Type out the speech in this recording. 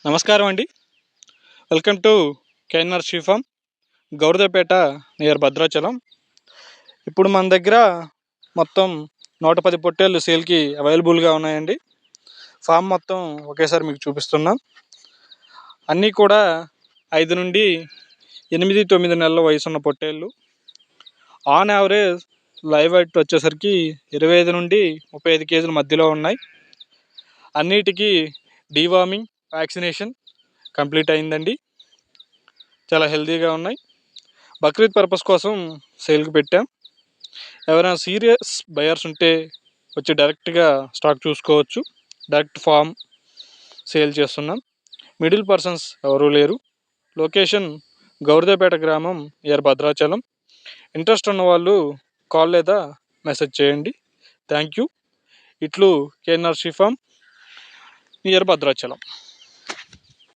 నమస్కారం అండి. Welcome to KNR she farm, Gouradapeta near Bhadrachalam. ఇప్పుడు మన దగ్గర మొత్తం 110 పొట్టేళ్ళు సేల్కి అవైలబుల్గా ఉన్నాయండి. ఫామ్ మొత్తం ఒకేసారి మీకు చూపిస్తున్నాం. అన్నీ కూడా 5 నుండి 8-9 నెలల వయసు ఉన్న పొట్టేళ్ళు. ఆన్ యావరేజ్ లైవ్ వెయిట్ వచ్చేసరికి 25 నుండి 35 కేజీల మధ్యలో ఉన్నాయి. అన్నిటికీ డీవార్మింగ్ వ్యాక్సినేషన్ కంప్లీట్ అయిందండి. చాలా హెల్తీగా ఉన్నాయి. బక్రీద్ పర్పస్ కోసం సేల్కి పెట్టాం. ఎవరైనా సీరియస్ బయర్స్ ఉంటే వచ్చి డైరెక్ట్గా స్టాక్ చూసుకోవచ్చు. డైరెక్ట్ ఫామ్ సేల్ చేస్తున్నాం. మిడిల్ పర్సన్స్ ఎవరూ లేరు. లొకేషన్ గౌరదపేట గ్రామం నియర్ భద్రాచలం. ఇంట్రెస్ట్ ఉన్న వాళ్ళు కాల్ లేదా మెసేజ్ చేయండి. Thank you. ఇట్లు KNR she farm near Bhadrachalam.